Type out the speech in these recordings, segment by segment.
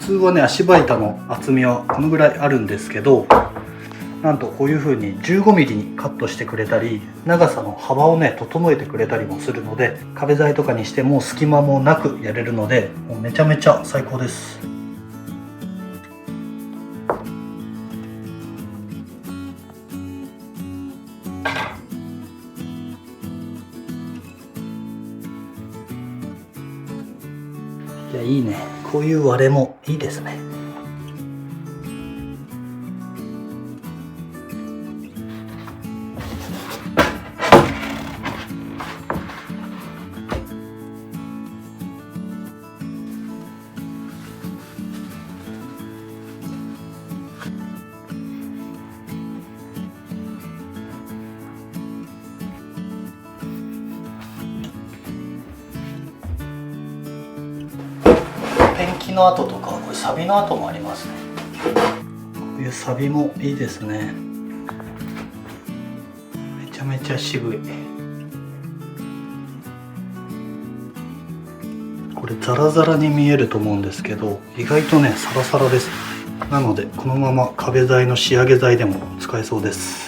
通はね足場板の厚みはこのぐらいあるんですけど、なんとこういう風に 15mm にカットしてくれたり、長さの幅をね整えてくれたりもするので、壁材とかにしても隙間もなくやれるので、もうめちゃめちゃ最高です。いや、いいね。こういう割れもいいですね。ペンキの跡とか、これサビの跡もありますね。こういうサビもいいですね。めちゃめちゃ渋い。これザラザラに見えると思うんですけど、意外とねサラサラです。なのでこのまま壁材の仕上げ材でも使えそうです。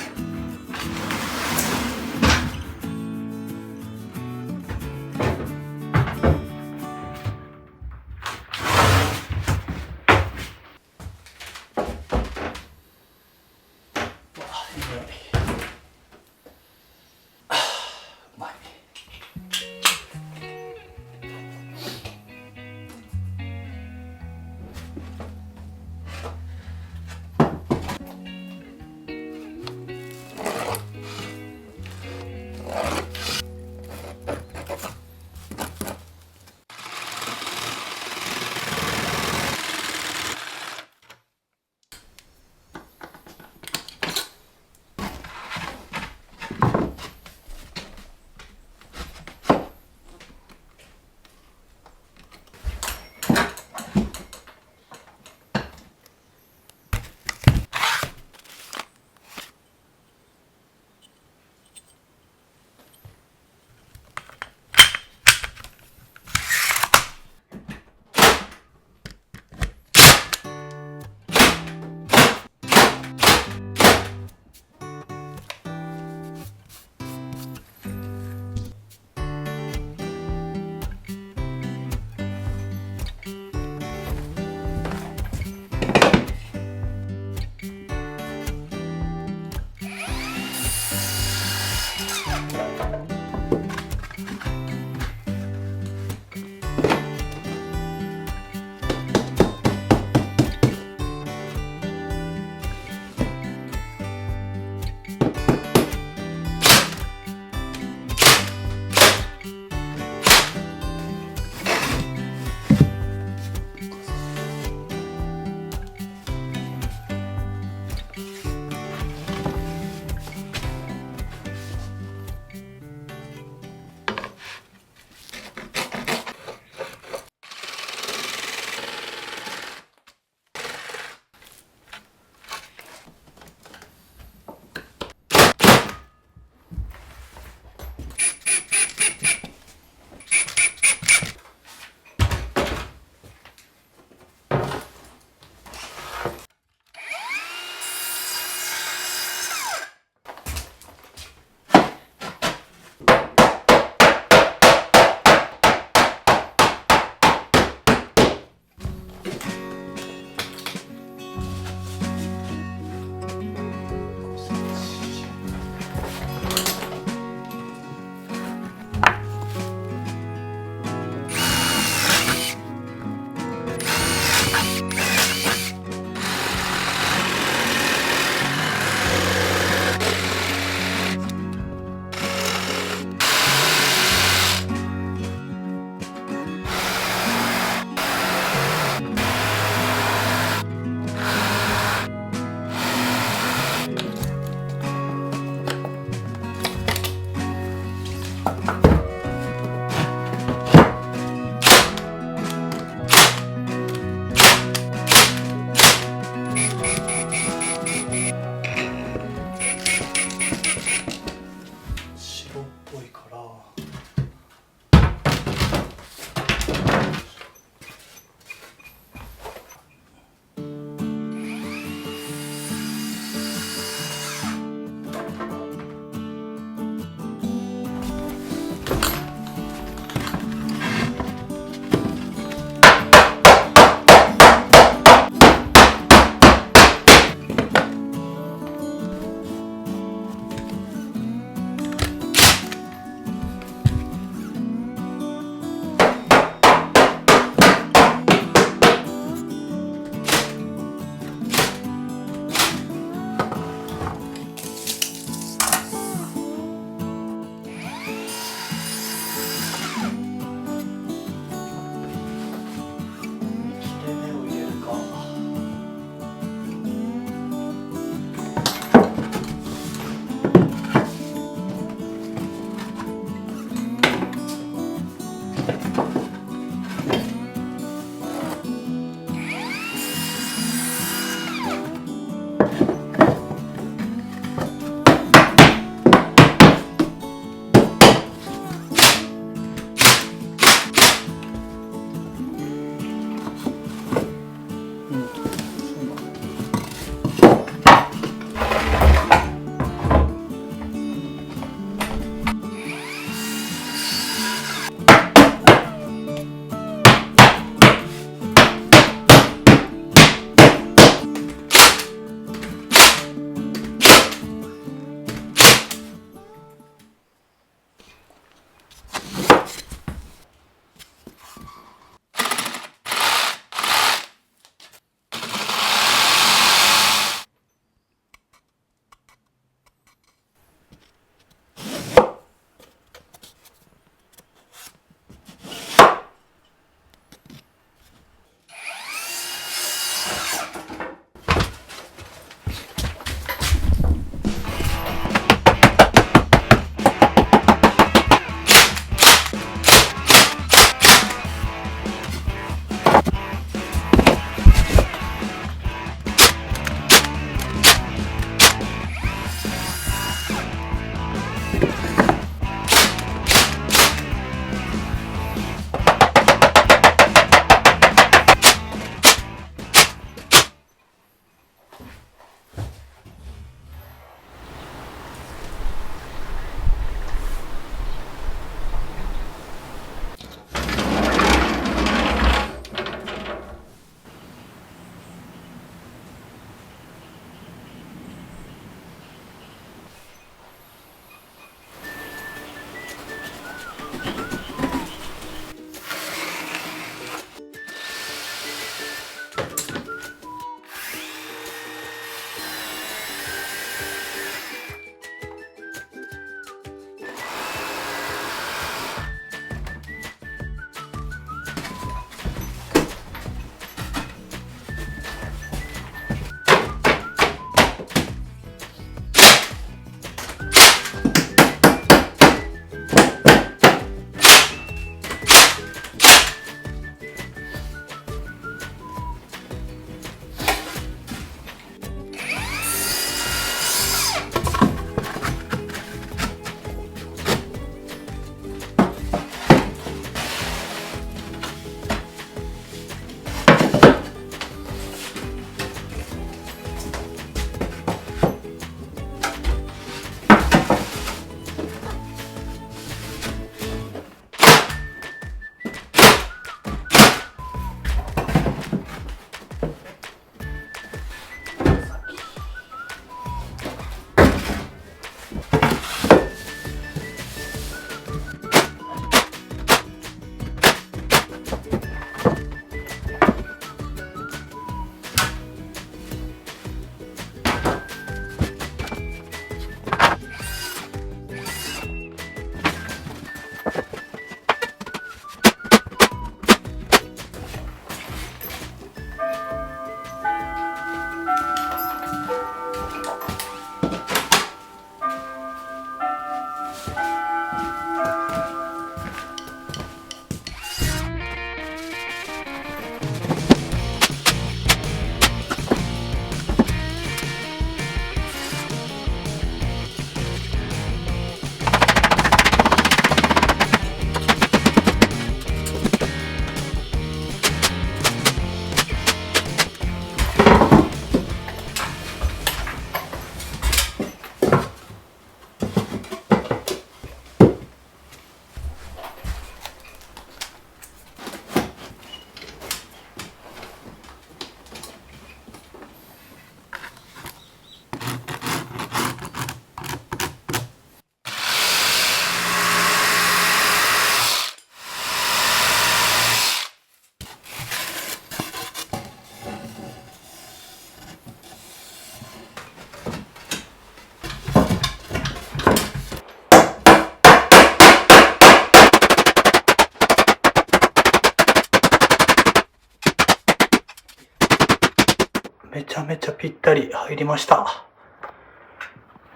めちゃめちゃぴったり入りました。よ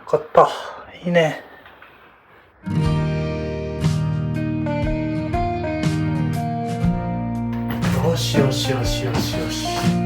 かった。いいね。よしよしよしよしよし。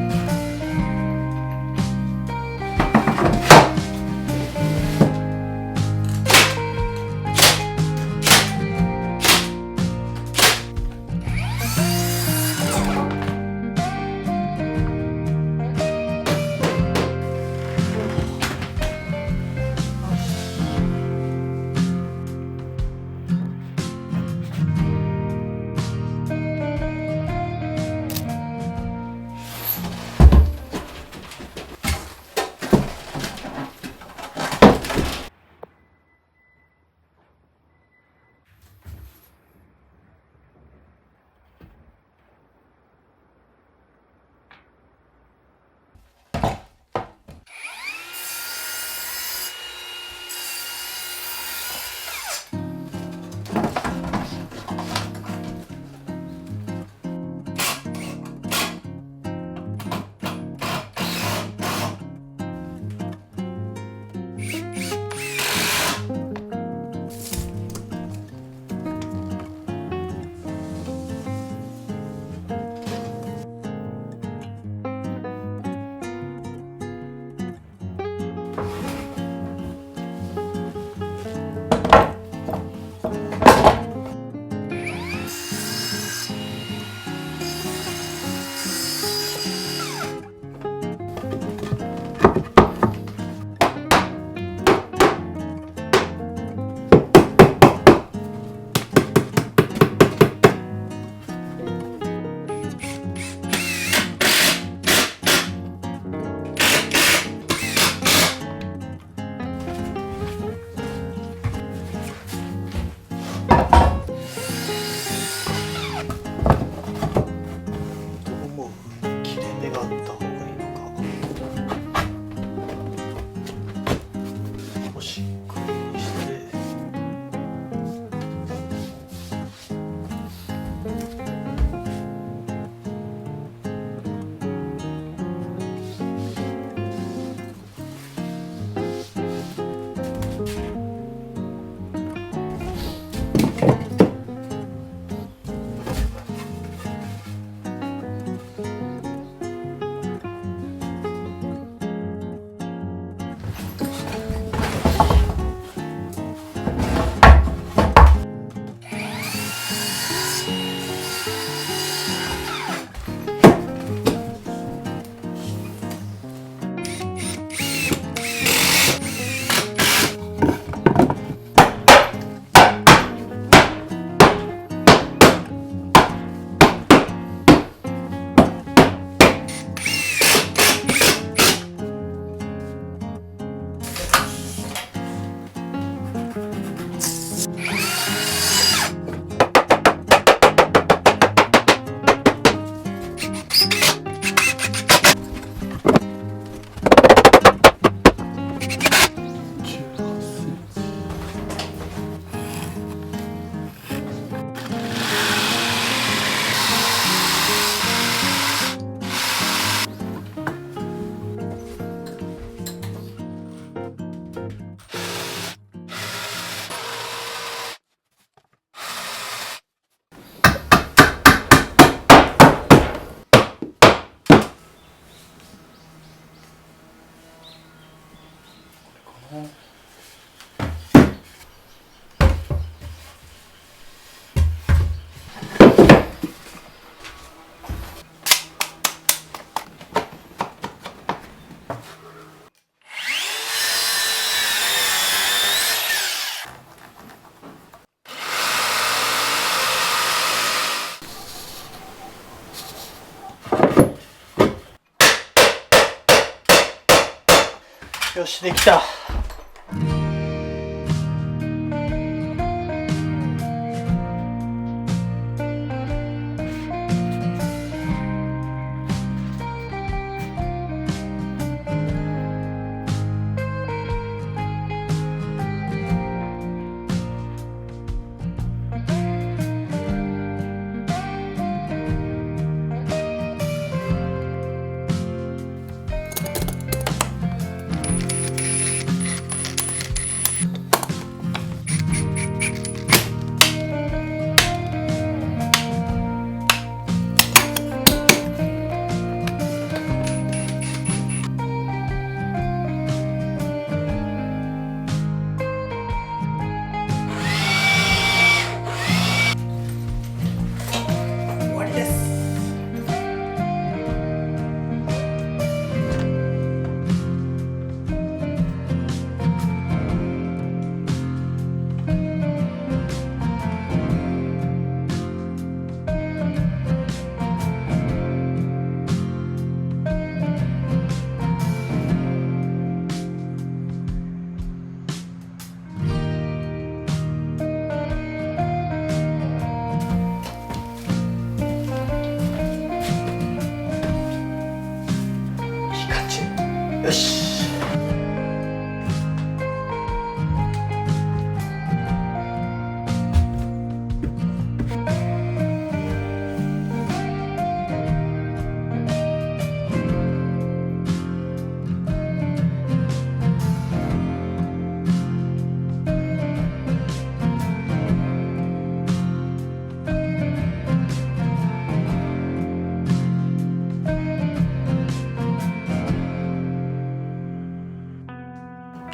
よし、できた。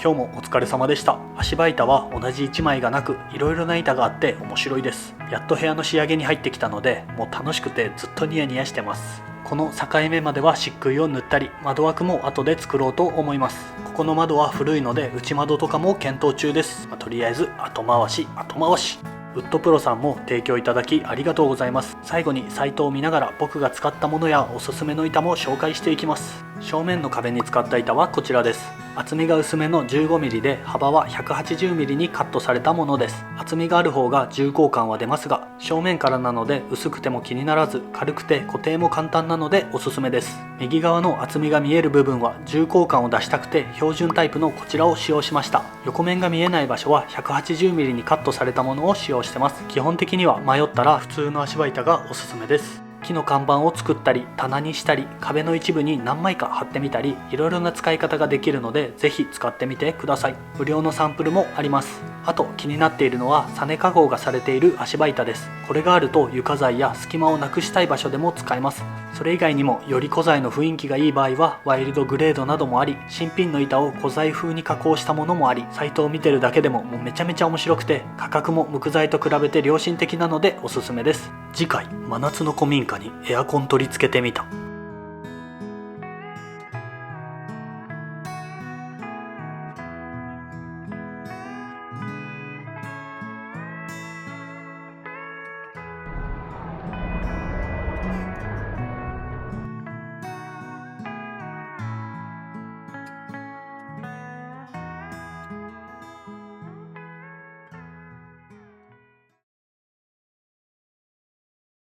今日もお疲れ様でした。足場板は同じ1枚がなく、いろいろな板があって面白いです。やっと部屋の仕上げに入ってきたので、もう楽しくてずっとニヤニヤしてます。この境目までは漆喰を塗ったり、窓枠も後で作ろうと思います。ここの窓は古いので内窓とかも検討中です。とりあえず後回し。ウッドプロさんも提供いただきありがとうございます。最後にサイトを見ながら僕が使ったものやおすすめの板も紹介していきます。正面の壁に使った板はこちらです。厚みが薄めの 15mm で幅は 180mm にカットされたものです。厚みがある方が重厚感は出ますが、正面からなので薄くても気にならず、軽くて固定も簡単なのでおすすめです。右側の厚みが見える部分は重厚感を出したくて標準タイプのこちらを使用しました。横面が見えない場所は 180mm にカットされたものを使用してます。基本的には迷ったら普通の足場板がおすすめです。木の看板を作ったり、棚にしたり、壁の一部に何枚か貼ってみたり、いろいろな使い方ができるので、ぜひ使ってみてください。無料のサンプルもあります。あと気になっているのはサネ加工がされている足場板です。これがあると床材や隙間をなくしたい場所でも使えます。それ以外にもより古材の雰囲気がいい場合はワイルドグレードなどもあり、新品の板を古材風に加工したものもあり、サイトを見てるだけでもめちゃめちゃ面白くて、価格も木材と比べて良心的なのでおすすめです。次回、真夏の古民家にエアコン取り付けてみた。